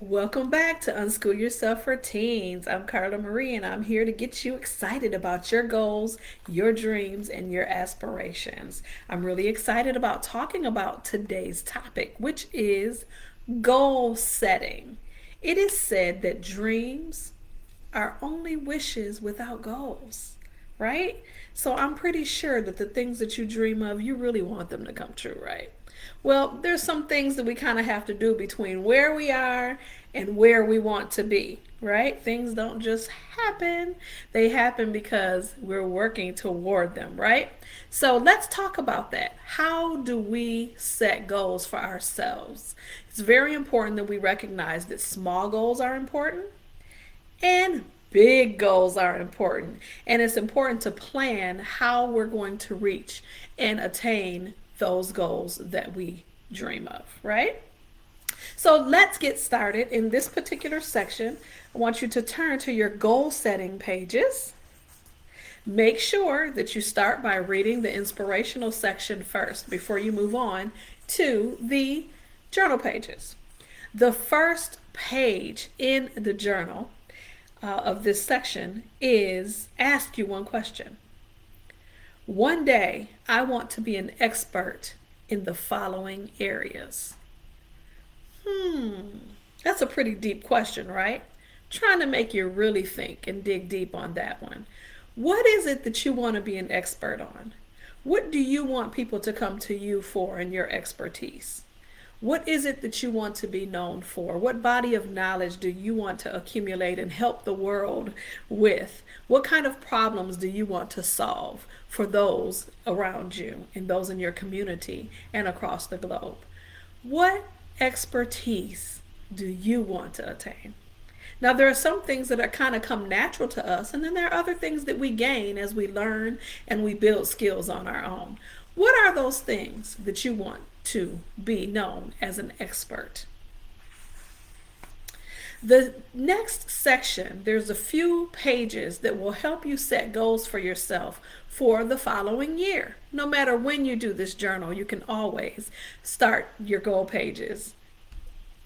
Welcome back to Unschool Yourself for Teens. I'm Carla Marie, and I'm here to get you excited about your goals, your dreams, and your aspirations. I'm really excited about talking about today's topic, which is goal setting. It is said that dreams are only wishes without goals, right? So I'm pretty sure that the things that you dream of, you really want them to come true, right? Well, there's some things that we kind of have to do between where we are and where we want to be, right? Things don't just happen, they happen because we're working toward them, right? So let's talk about that. How do we set goals for ourselves? It's very important that we recognize that small goals are important and big goals are important. And it's important to plan how we're going to reach and attain those goals that we dream of, right? So let's get started. In this particular section, I want you to turn to your goal setting pages. Make sure that you start by reading the inspirational section first before you move on to the journal pages. The first page in the journal of this section is ask you one question. One day, I want to be an expert in the following areas. That's a pretty deep question, right? Trying to make you really think and dig deep on that one. What is it that you want to be an expert on? What do you want people to come to you for in your expertise? What is it that you want to be known for? What body of knowledge do you want to accumulate and help the world with? What kind of problems do you want to solve for those around you and those in your community and across the globe? What expertise do you want to attain? Now, there are some things that are kind of come natural to us, and then there are other things that we gain as we learn and we build skills on our own. What are those things that you want to be known as an expert? The next section, there's a few pages that will help you set goals for yourself for the following year. No matter when you do this journal, you can always start your goal pages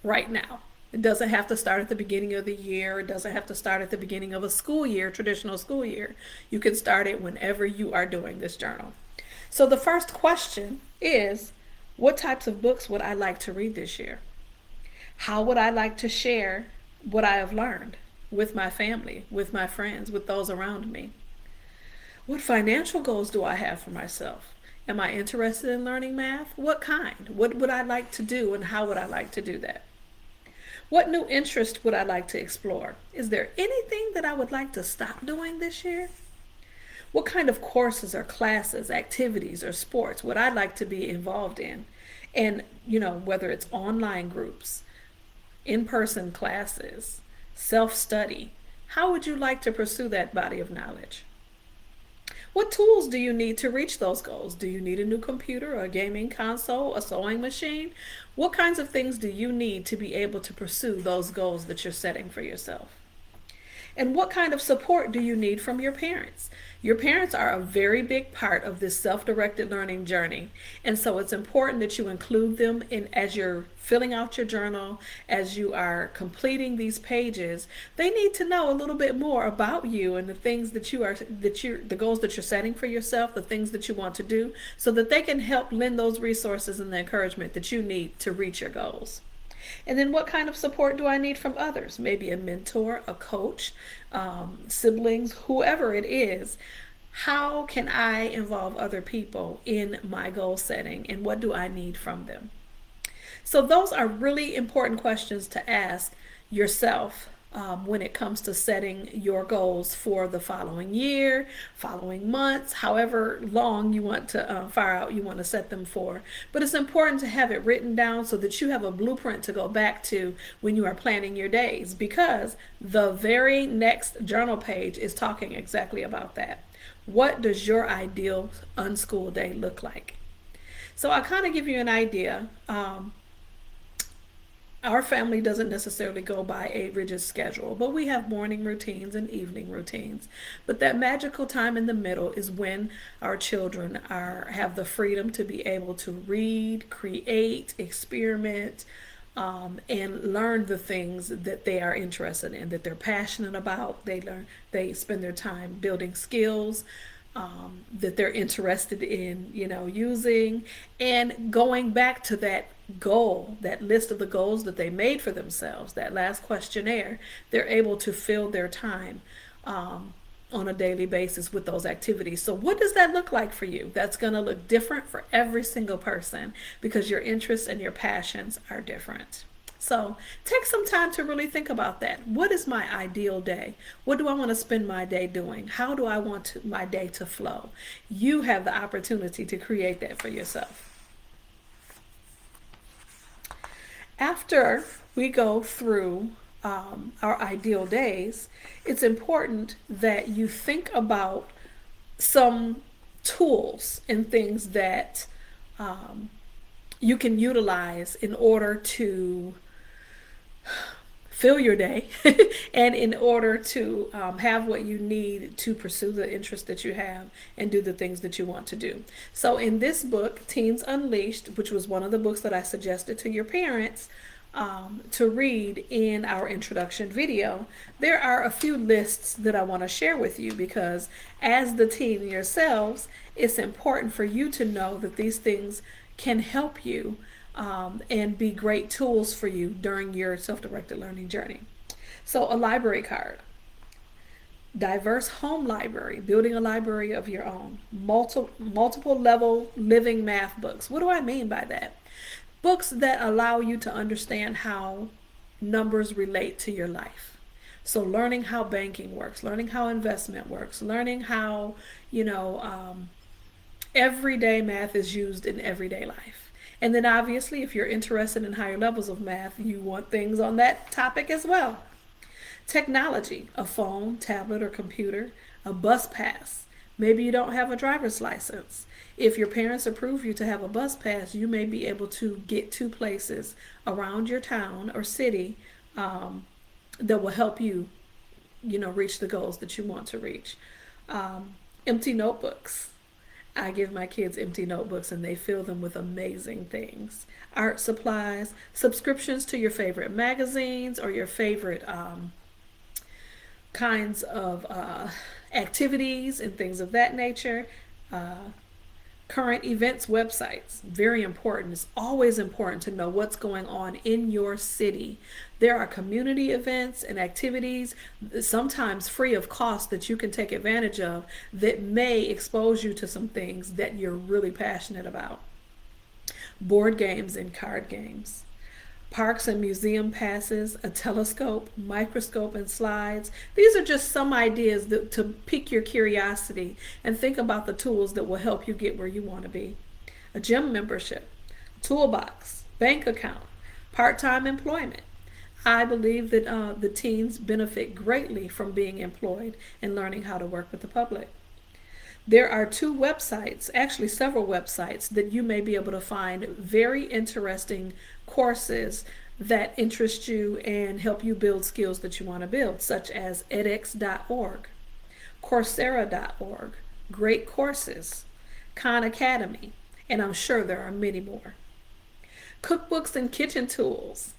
right now. It doesn't have to start at the beginning of the year. It doesn't have to start at the beginning of a school year, traditional school year. You can start it whenever you are doing this journal. So the first question is, what types of books would I like to read this year? How would I like to share what I have learned with my family, with my friends, with those around me? What financial goals do I have for myself? Am I interested in learning math? What kind? What would I like to do and how would I like to do that? What new interest would I like to explore? Is there anything that I would like to stop doing this year? What kind of courses or classes, activities or sports would I like to be involved in? And, whether it's online groups, in person classes, self study, how would you like to pursue that body of knowledge? What tools do you need to reach those goals? Do you need a new computer, a gaming console, a sewing machine? What kinds of things do you need to be able to pursue those goals that you're setting for yourself? And what kind of support do you need from your parents? Your parents are a very big part of this self-directed learning journey. And so it's important that you include them in as you're filling out your journal, as you are completing these pages. They need to know a little bit more about you and the things the goals that you're setting for yourself, the things that you want to do, so that they can help lend those resources and the encouragement that you need to reach your goals. And then what kind of support do I need from others? Maybe a mentor, a coach, siblings, whoever it is. How can I involve other people in my goal setting and what do I need from them? So, those are really important questions to ask yourself when it comes to setting your goals for the following year, following months, however long you want to far out you want to set them for. But it's important to have it written down so that you have a blueprint to go back to when you are planning your days, because the very next journal page is talking exactly about that. What does your ideal unschool day look like? So I kind of give you an idea. Our family doesn't necessarily go by a rigid schedule, but we have morning routines and evening routines. But that magical time in the middle is when our children have the freedom to be able to read, create, experiment, and learn the things that they are interested in, that they're passionate about. They spend their time building skills that they're interested in, using, and going back to that goal, that list of the goals that they made for themselves, that last questionnaire. They're able to fill their time on a daily basis with those activities. So, what does that look like for you? That's going to look different for every single person because your interests and your passions are different. So, take some time to really think about that. What is my ideal day? What do I want to spend my day doing? How do I want my day to flow? You have the opportunity to create that for yourself. After we go through our ideal days, it's important that you think about some tools and things that you can utilize in order to fill your day and in order to have what you need to pursue the interest that you have and do the things that you want to do. So, in this book, Teens Unleashed, which was one of the books that I suggested to your parents to read in our introduction video, there are a few lists that I want to share with you because, as the teen yourselves, it's important for you to know that these things can help you and be great tools for you during your self-directed learning journey. So, a library card, diverse home library, building a library of your own, multiple level living math books. What do I mean by that? Books that allow you to understand how numbers relate to your life. So, learning how banking works, learning how investment works, learning how, everyday math is used in everyday life. And then obviously, if you're interested in higher levels of math, you want things on that topic as well. Technology, a phone, tablet, or computer, a bus pass. Maybe you don't have a driver's license. If your parents approve you to have a bus pass, you may be able to get to places around your town or city that will help you, reach the goals that you want to reach. Empty notebooks. I give my kids empty notebooks and they fill them with amazing things. Art supplies, subscriptions to your favorite magazines or your favorite kinds of activities and things of that nature. Current events websites, very important. It's always important to know what's going on in your city. There are community events and activities, sometimes free of cost, that you can take advantage of that may expose you to some things that you're really passionate about. Board games and card games, parks and museum passes, a telescope, microscope, and slides. These are just some ideas to pique your curiosity and think about the tools that will help you get where you want to be. A gym membership, toolbox, bank account, part-time employment. I believe that the teens benefit greatly from being employed and learning how to work with the public. There are two websites, actually several websites, that you may be able to find very interesting courses that interest you and help you build skills that you want to build, such as edX.org, Coursera.org, Great Courses, Khan Academy, and I'm sure there are many more. Cookbooks and kitchen tools,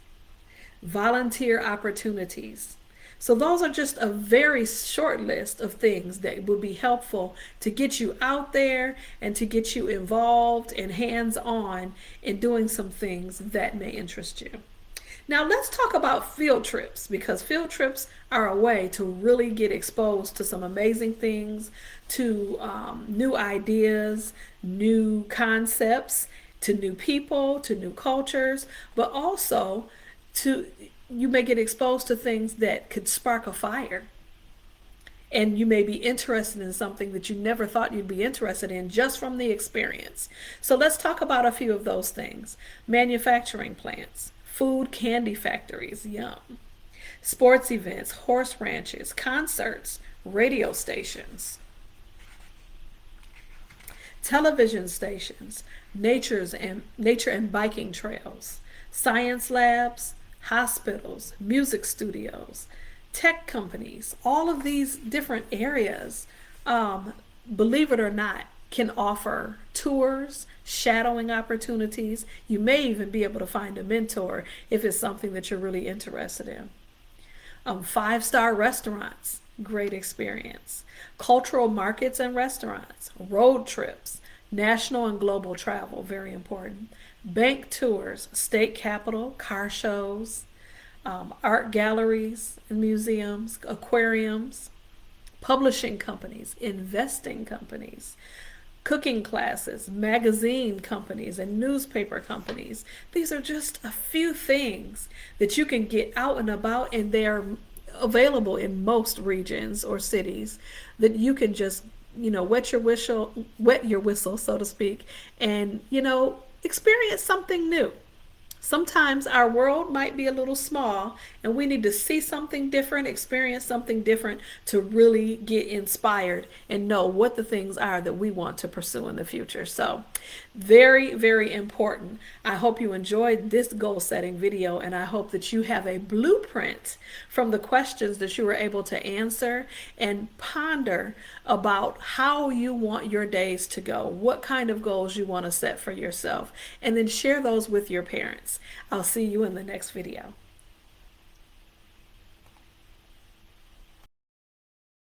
volunteer opportunities. So those are just a very short list of things that would be helpful to get you out there and to get you involved and hands-on in doing some things that may interest you. Now let's talk about field trips, because field trips are a way to really get exposed to some amazing things, to new ideas, new concepts, to new people, to new cultures, but also you may get exposed to things that could spark a fire. And you may be interested in something that you never thought you'd be interested in just from the experience. So let's talk about a few of those things. Manufacturing plants, food candy factories, yum. Sports events, horse ranches, concerts, radio stations, television stations, nature and biking trails, science labs, hospitals, music studios, tech companies, all of these different areas, believe it or not, can offer tours, shadowing opportunities. You may even be able to find a mentor if it's something that you're really interested in. Five-star restaurants, great experience. Cultural markets and restaurants, road trips, national and global travel, very important. Bank tours, state capitol, car shows, art galleries and museums, aquariums, publishing companies, investing companies, cooking classes, magazine companies, and newspaper companies. These are just a few things that you can get out and about, and they're available in most regions or cities that you can just, wet your whistle, so to speak, and, experience something new. Sometimes our world might be a little small and we need to see something different, experience something different to really get inspired and know what the things are that we want to pursue in the future. So, very, very important. I hope you enjoyed this goal setting video, and I hope that you have a blueprint from the questions that you were able to answer and ponder about how you want your days to go, what kind of goals you want to set for yourself, and then share those with your parents. I'll see you in the next video.